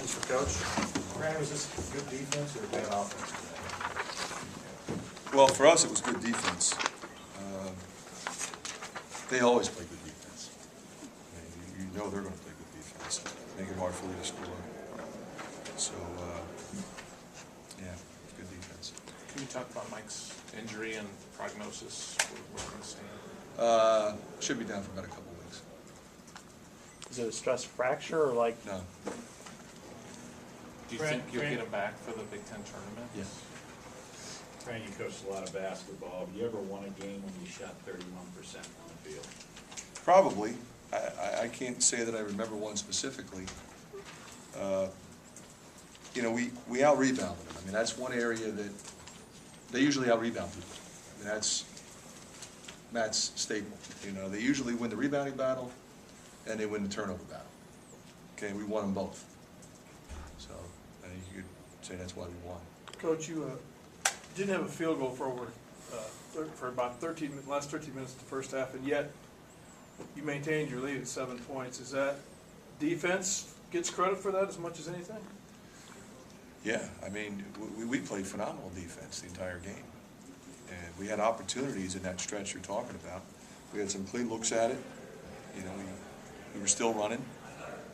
questions for Coach. Fran, was this good defense or bad offense? Well, for us, it was good defense. They always play good defense. I mean, you know they're going to play good defense. Make it hard for you to score. So, yeah, good defense. Can you talk about Mike's injury and prognosis? Where things stand? Should be down for about a couple of weeks. Is it a stress fracture or like? No. Do you think you'll get him back for the Big Ten tournament? Yeah. Fran, you coached a lot of basketball. Have you ever won a game when you shot 31% on the field? Probably. I can't say that I remember one specifically. You know, we out-rebounded them. I mean, that's one area that they usually out-rebound people. I mean, that's Matt's staple. You know, they usually win the rebounding battle and they win the turnover battle. Okay, we won them both. So I think you could say that's why we won. Coach, you didn't have a field goal for for about last 13 minutes of the first half, and yet you maintained your lead at 7 points. Is that defense gets credit for that as much as anything? Yeah, I mean, we played phenomenal defense the entire game. And we had opportunities in that stretch you're talking about. We had some clean looks at it. You know, we were still running.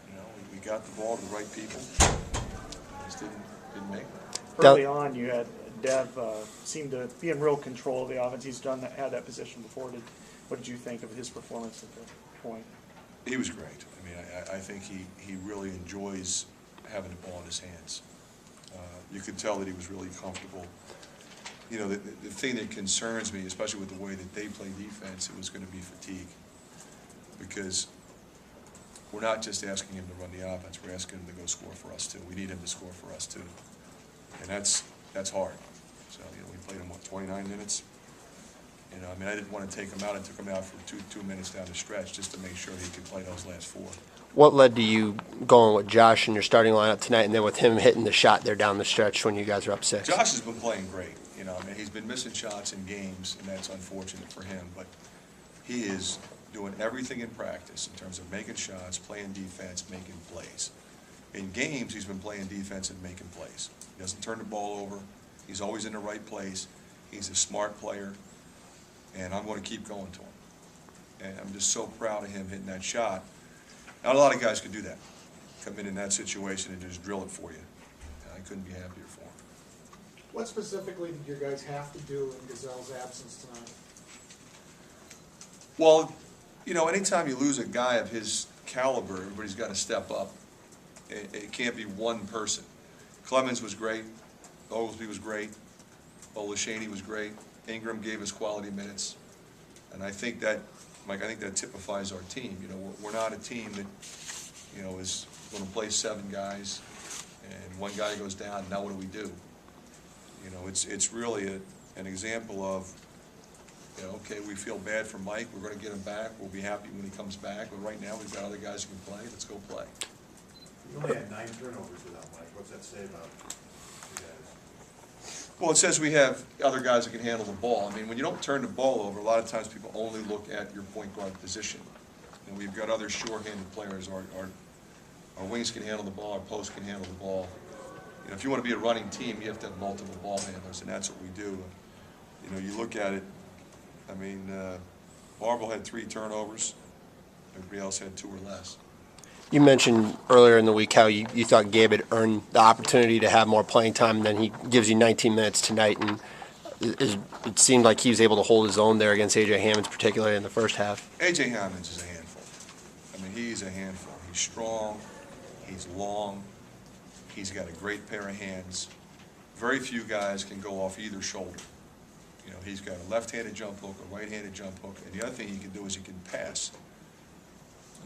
You know, we got the ball to the right people. Just didn't make it. Early on, you had Dev seemed to be in real control of the offense. He's had that position before. What did you think of his performance at the point? He was great. I mean, I think he really enjoys having the ball in his hands. You could tell that he was really comfortable. You know, the thing that concerns me, especially with the way that they play defense, it was going to be fatigue. Because we're not just asking him to run the offense, we're asking him to go score for us too. We need him to score for us too. And that's hard. So, you know, we played him, what, 29 minutes? You know, I mean, I didn't want to take him out. I took him out for two minutes down the stretch just to make sure he could play those last 4. What led to you going with Josh in your starting lineup tonight, and then with him hitting the shot there down the stretch when you guys are up 6? Josh has been playing great. You know, I mean, he's been missing shots in games, and that's unfortunate for him. But he is doing everything in practice in terms of making shots, playing defense, making plays. In games, he's been playing defense and making plays. He doesn't turn the ball over. He's always in the right place. He's a smart player, and I'm going to keep going to him. And I'm just so proud of him hitting that shot. Not a lot of guys could do that. Come in that situation and just drill it for you. I couldn't be happier for him. What specifically did your guys have to do in Gazelle's absence tonight? Well, you know, anytime you lose a guy of his caliber, everybody's got to step up. It can't be one person. Clemens was great. Oglesby was great. Olashaney was great. Ingram gave us quality minutes. And I think that, Mike, I think that typifies our team. You know, we're not a team that, you know, is going to play 7 guys and one guy goes down, now what do we do? You know, it's really an example of, you know, okay, we feel bad for Mike, we're going to get him back, we'll be happy when he comes back, but right now we've got other guys who can play, let's go play. You only had 9 turnovers without Mike. What's that say about you guys? Well, it says we have other guys that can handle the ball. I mean, when you don't turn the ball over, a lot of times people only look at your point guard position. And we've got other sure-handed players. Our wings can handle the ball, our posts can handle the ball. You know, if you want to be a running team, you have to have multiple ball handlers, and that's what we do. You know, you look at it, I mean, Marble had 3 turnovers. Everybody else had 2 or less. You mentioned earlier in the week how you thought Gabe had earned the opportunity to have more playing time, and then he gives you 19 minutes tonight, and it seemed like he was able to hold his own there against A.J. Hammonds, particularly in the first half. A.J. Hammonds is a handful. I mean, he's a handful. He's strong, he's long, he's got a great pair of hands. Very few guys can go off either shoulder. You know, he's got a left-handed jump hook, a right-handed jump hook, and the other thing he can do is he can pass.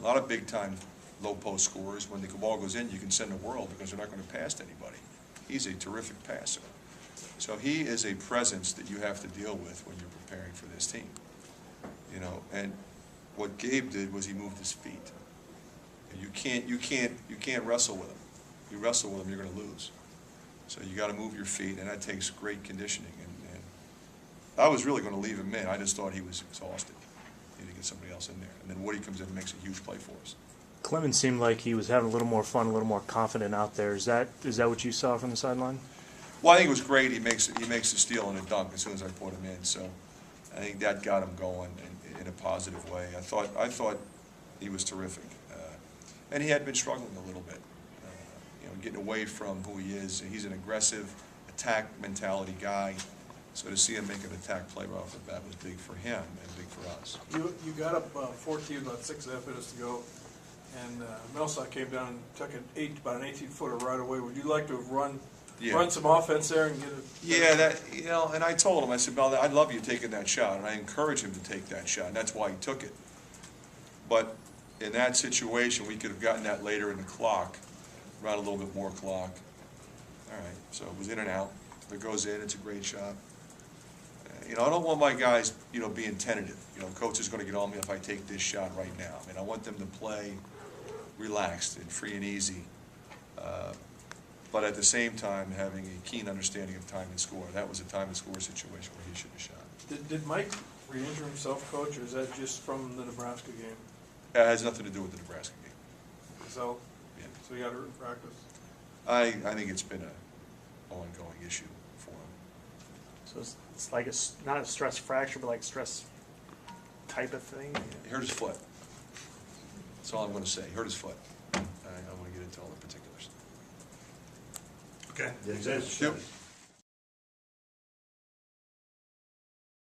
A lot of big-time low-post scorers, when the ball goes in, you can send a whirl because they're not going to pass to anybody. He's a terrific passer. So he is a presence that you have to deal with when you're preparing for this team. You know, and what Gabe did was he moved his feet. You can't wrestle with him. You wrestle with him, you're going to lose. So you got to move your feet, and that takes great conditioning. And I was really going to leave him in. I just thought he was exhausted. Need to get somebody else in there. And then Woody comes in and makes a huge play for us. Clemens seemed like he was having a little more fun, a little more confident out there. Is that what you saw from the sideline? Well, I think it was great. He makes a steal and a dunk as soon as I put him in. So I think that got him going in a positive way. I thought he was terrific, and he had been struggling a little bit, getting away from who he is. He's an aggressive attack mentality guy. So to see him make an attack play right off the bat was big for him and big for us. You got up 14 about 6.5 minutes to go, and Millsap came down and took about an 18-footer right away. Would you like to have run some offense there and get it? Yeah, and I told him, I said, Mel, I'd love you taking that shot, and I encouraged him to take that shot, and that's why he took it. But in that situation, we could have gotten that later in the clock, around a little bit more clock. All right, so it was in and out. If it goes in, it's a great shot. I don't want my guys, being tentative. Coach is going to get on me if I take this shot right now. I want them to play relaxed and free and easy, but at the same time having a keen understanding of time and score. That was a time and score situation where he should have shot. Did Mike re-injure himself, Coach, or is that just from the Nebraska game? It has nothing to do with the Nebraska game. So, Yeah. so you got hurt in practice? I think it's been an ongoing issue for him. So it's like not a stress fracture, but like stress type of thing. He hurt his foot. That's all I'm going to say. He hurt his foot. I don't want to get into all the particulars. Okay. Yep.